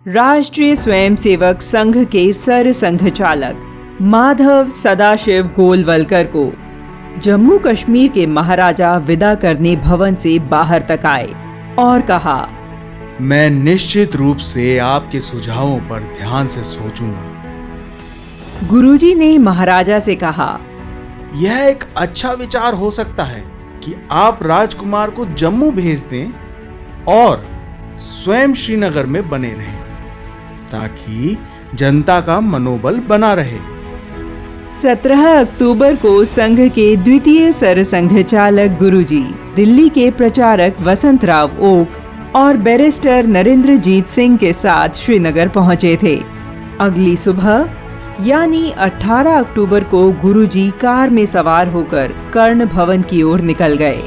राष्ट्रीय स्वयंसेवक संघ के सर संघचालक माधव सदाशिव गोलवलकर को जम्मू कश्मीर के महाराजा विदा करने भवन से बाहर तक आए और कहा, मैं निश्चित रूप से आपके सुझावों पर ध्यान से सोचूंगा। गुरुजी ने महाराजा से कहा, यह एक अच्छा विचार हो सकता है कि आप राजकुमार को जम्मू भेज दें और स्वयं श्रीनगर में बने रहें ताकि जनता का मनोबल बना रहे। 17 अक्टूबर को संघ के द्वितीय सरसंघचालक गुरुजी दिल्ली के प्रचारक वसंतराव ओक और बैरिस्टर नरेंद्रजीत सिंह के साथ श्रीनगर पहुंचे थे। अगली सुबह यानी 18 अक्टूबर को गुरुजी कार में सवार होकर कर्ण भवन की ओर निकल गए।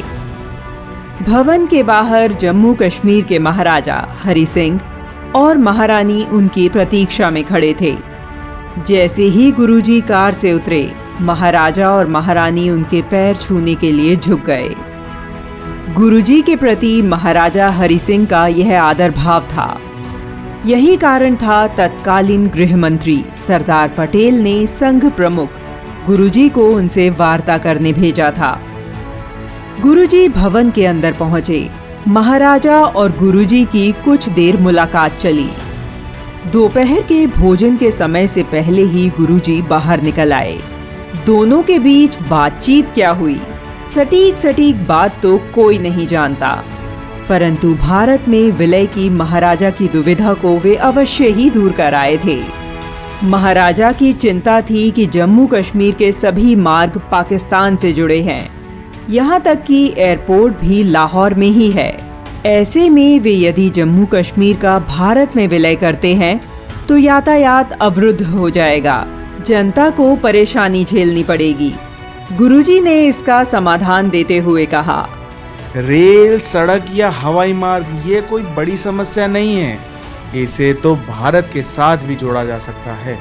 भवन के बाहर जम्मू कश्मीर के महाराजा हरि सिंह और महारानी उनकी प्रतीक्षा में खड़े थे। जैसे ही गुरुजी कार से उतरे, महाराजा और महारानी उनके पैर छूने के लिए झुक गए। गुरुजी के प्रति महाराजा हरि सिंह का यह आदर भाव था। यही कारण था तत्कालीन गृह मंत्री सरदार पटेल ने संघ प्रमुख गुरुजी को उनसे वार्ता करने भेजा था। गुरुजी भवन के अंदर पहुंचे। महाराजा और गुरुजी की कुछ देर मुलाकात चली। दोपहर के भोजन के समय से पहले ही गुरुजी बाहर निकल आए। दोनों के बीच बातचीत क्या हुई, सटीक बात तो कोई नहीं जानता, परंतु भारत में विलय की महाराजा की दुविधा को वे अवश्य ही दूर कर आए थे। महाराजा की चिंता थी कि जम्मू कश्मीर के सभी मार्ग पाकिस्तान से जुड़े हैं, यहाँ तक कि एयरपोर्ट भी लाहौर में ही है। ऐसे में वे यदि जम्मू कश्मीर का भारत में विलय करते हैं तो यातायात अवरुद्ध हो जाएगा, जनता को परेशानी झेलनी पड़ेगी। गुरुजी ने इसका समाधान देते हुए कहा, रेल, सड़क या हवाई मार्ग ये कोई बड़ी समस्या नहीं है, इसे तो भारत के साथ भी जोड़ा जा सकता है।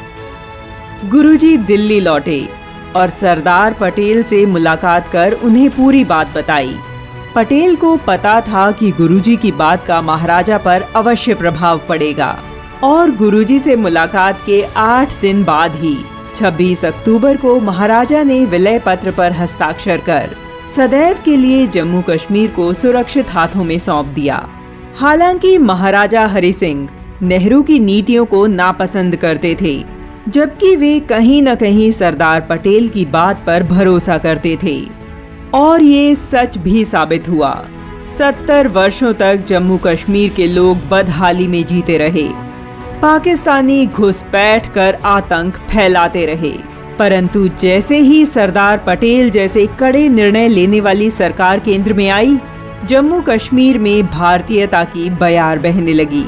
गुरुजी दिल्ली लौटे और सरदार पटेल से मुलाकात कर उन्हें पूरी बात बताई। पटेल को पता था कि गुरुजी की बात का महाराजा पर अवश्य प्रभाव पड़ेगा और गुरुजी से मुलाकात के 8 दिन बाद ही 26 अक्टूबर को महाराजा ने विलय पत्र पर हस्ताक्षर कर सदैव के लिए जम्मू कश्मीर को सुरक्षित हाथों में सौंप दिया। हालांकि महाराजा हरि सिंह नेहरू की नीतियों को नापसंद करते थे, जबकि वे कहीं न कहीं सरदार पटेल की बात पर भरोसा करते थे और ये सच भी साबित हुआ। 70 वर्षों तक जम्मू कश्मीर के लोग बदहाली में जीते रहे। पाकिस्तानी घुसपैठ कर आतंक फैलाते रहे, परंतु जैसे ही सरदार पटेल जैसे कड़े निर्णय लेने वाली सरकार केंद्र में आई, जम्मू कश्मीर में भारतीयता की बयार बहने लगी।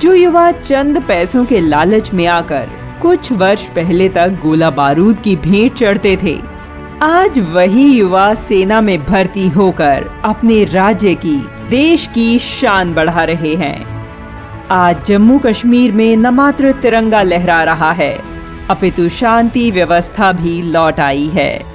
जो युवा चंद पैसों के लालच में आकर कुछ वर्ष पहले तक गोला बारूद की भेंट चढ़ते थे, आज वही युवा सेना में भर्ती होकर अपने राज्य की, देश की शान बढ़ा रहे हैं। आज जम्मू कश्मीर में न मात्र तिरंगा लहरा रहा है, अपितु शांति व्यवस्था भी लौट आई है।